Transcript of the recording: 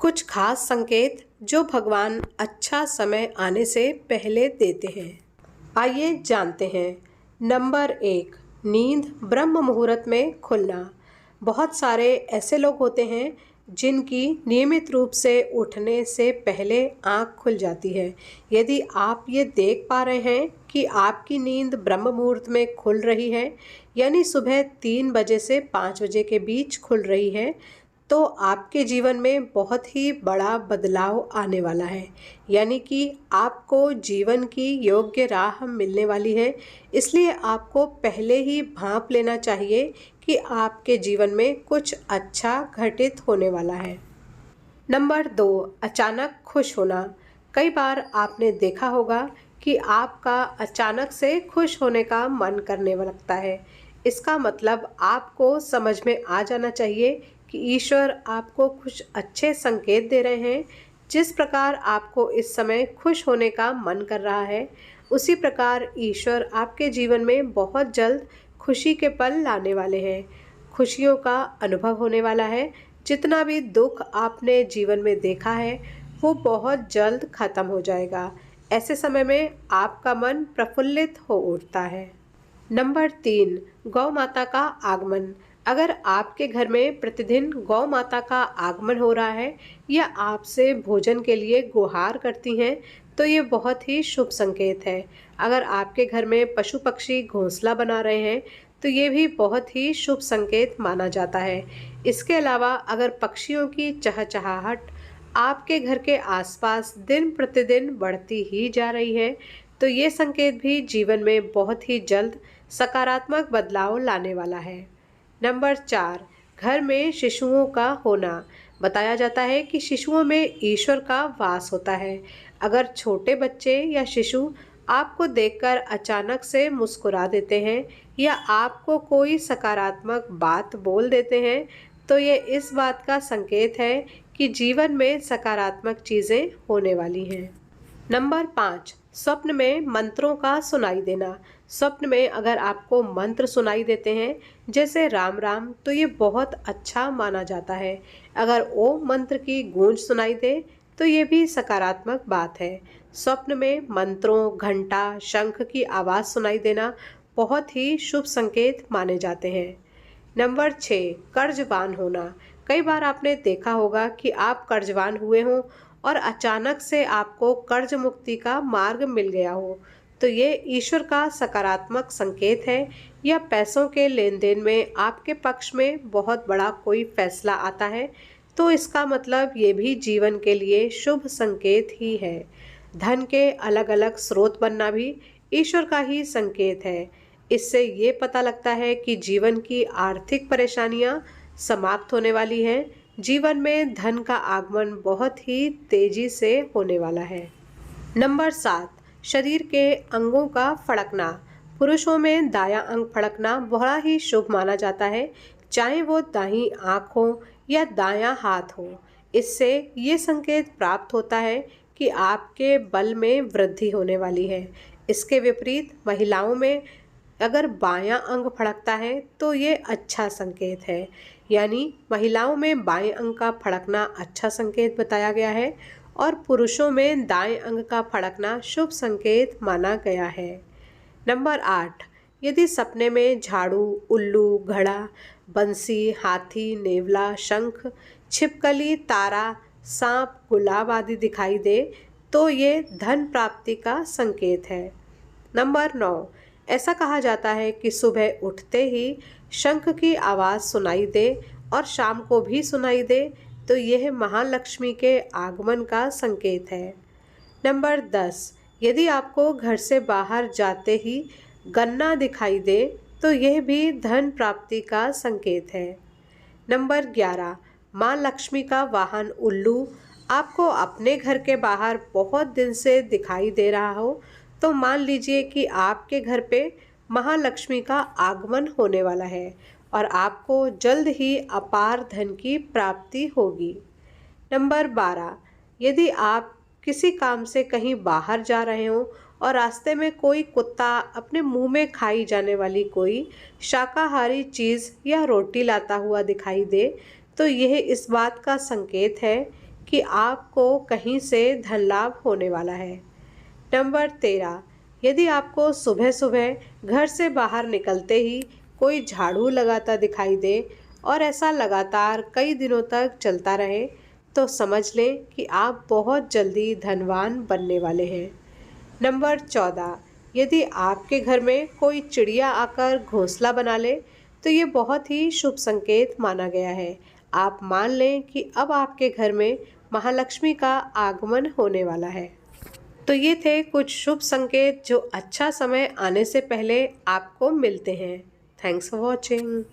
कुछ खास संकेत जो भगवान अच्छा समय आने से पहले देते हैं। आइए जानते हैं। नंबर 1, नींद ब्रह्म मुहूर्त में खुलना। बहुत सारे ऐसे लोग होते हैं जिनकी नियमित रूप से उठने से पहले आँख खुल जाती है। यदि आप ये देख पा रहे हैं कि आपकी नींद ब्रह्म मुहूर्त में खुल रही है, यानी सुबह 3 बजे से 5 बजे के बीच खुल रही है, तो आपके जीवन में बहुत ही बड़ा बदलाव आने वाला है। यानी कि आपको जीवन की योग्य राह मिलने वाली है। इसलिए आपको पहले ही भांप लेना चाहिए कि आपके जीवन में कुछ अच्छा घटित होने वाला है। नंबर 2, अचानक खुश होना। कई बार आपने देखा होगा कि आपका अचानक से खुश होने का मन करने लगता है। इसका मतलब आपको समझ में आ जाना चाहिए कि ईश्वर आपको कुछ अच्छे संकेत दे रहे हैं। जिस प्रकार आपको इस समय खुश होने का मन कर रहा है, उसी प्रकार ईश्वर आपके जीवन में बहुत जल्द खुशी के पल लाने वाले हैं। खुशियों का अनुभव होने वाला है। जितना भी दुख आपने जीवन में देखा है, वो बहुत जल्द खत्म हो जाएगा। ऐसे समय में आपका मन प्रफुल्लित हो उठता है। नंबर 3, गौ माता का आगमन। अगर आपके घर में प्रतिदिन गौ माता का आगमन हो रहा है या आपसे भोजन के लिए गुहार करती हैं, तो ये बहुत ही शुभ संकेत है। अगर आपके घर में पशु पक्षी घोंसला बना रहे हैं, तो ये भी बहुत ही शुभ संकेत माना जाता है। इसके अलावा अगर पक्षियों की चहचहाहट आपके घर के आसपास दिन प्रतिदिन बढ़ती ही जा रही है, तो ये संकेत भी जीवन में बहुत ही जल्द सकारात्मक बदलाव लाने वाला है। नंबर 4, घर में शिशुओं का होना। बताया जाता है कि शिशुओं में ईश्वर का वास होता है। अगर छोटे बच्चे या शिशु आपको देखकर अचानक से मुस्कुरा देते हैं या आपको कोई सकारात्मक बात बोल देते हैं, तो ये इस बात का संकेत है कि जीवन में सकारात्मक चीज़ें होने वाली हैं। नंबर 5, स्वप्न में मंत्रों का सुनाई देना। स्वप्न में अगर आपको मंत्र सुनाई देते हैं जैसे राम राम, तो ये बहुत अच्छा माना जाता है। अगर ओम मंत्र की गूंज सुनाई दे, तो ये भी सकारात्मक बात है। स्वप्न में मंत्रों, घंटा, शंख की आवाज़ सुनाई देना बहुत ही शुभ संकेत माने जाते हैं। नंबर 6, कर्जवान होना। कई बार आपने देखा होगा कि आप कर्जवान हुए हों और अचानक से आपको कर्ज मुक्ति का मार्ग मिल गया हो, तो ये ईश्वर का सकारात्मक संकेत है। या पैसों के लेन देन में आपके पक्ष में बहुत बड़ा कोई फैसला आता है, तो इसका मतलब ये भी जीवन के लिए शुभ संकेत ही है। धन के अलग अलग स्रोत बनना भी ईश्वर का ही संकेत है। इससे ये पता लगता है कि जीवन की आर्थिक परेशानियां समाप्त होने वाली हैं। जीवन में धन का आगमन बहुत ही तेजी से होने वाला है। नंबर 7, शरीर के अंगों का फड़कना। पुरुषों में दायां अंग फड़कना बड़ा ही शुभ माना जाता है, चाहे वो दाहिनी आंख हो या दायां हाथ हो। इससे ये संकेत प्राप्त होता है कि आपके बल में वृद्धि होने वाली है। इसके विपरीत महिलाओं में अगर बायां अंग फड़कता है, तो ये अच्छा संकेत है। यानी महिलाओं में बाएं अंग का फड़कना अच्छा संकेत बताया गया है और पुरुषों में दाएं अंग का फड़कना शुभ संकेत माना गया है। नंबर 8, यदि सपने में झाड़ू, उल्लू, घड़ा, बंसी, हाथी, नेवला, शंख, छिपकली, तारा, सांप, गुलाब आदि दिखाई दे, तो ये धन प्राप्ति का संकेत है। नंबर 9, ऐसा कहा जाता है कि सुबह उठते ही शंख की आवाज़ सुनाई दे और शाम को भी सुनाई दे, तो यह महालक्ष्मी के आगमन का संकेत है। नंबर 10, यदि आपको घर से बाहर जाते ही गन्ना दिखाई दे, तो यह भी धन प्राप्ति का संकेत है। नंबर 11, माँ लक्ष्मी का वाहन उल्लू आपको अपने घर के बाहर बहुत दिन से दिखाई दे रहा हो, तो मान लीजिए कि आपके घर पे महालक्ष्मी का आगमन होने वाला है और आपको जल्द ही अपार धन की प्राप्ति होगी। नंबर 12, यदि आप किसी काम से कहीं बाहर जा रहे हो और रास्ते में कोई कुत्ता अपने मुंह में खाई जाने वाली कोई शाकाहारी चीज़ या रोटी लाता हुआ दिखाई दे, तो यह इस बात का संकेत है कि आपको कहीं से धन लाभ होने वाला है। नंबर 13, यदि आपको सुबह सुबह घर से बाहर निकलते ही कोई झाड़ू लगाता दिखाई दे और ऐसा लगातार कई दिनों तक चलता रहे, तो समझ लें कि आप बहुत जल्दी धनवान बनने वाले हैं। नंबर 14, यदि आपके घर में कोई चिड़िया आकर घोंसला बना ले, तो ये बहुत ही शुभ संकेत माना गया है। आप मान लें कि अब आपके घर में महालक्ष्मी का आगमन होने वाला है। तो ये थे कुछ शुभ संकेत जो अच्छा समय आने से पहले आपको मिलते हैं। Thanks for watching.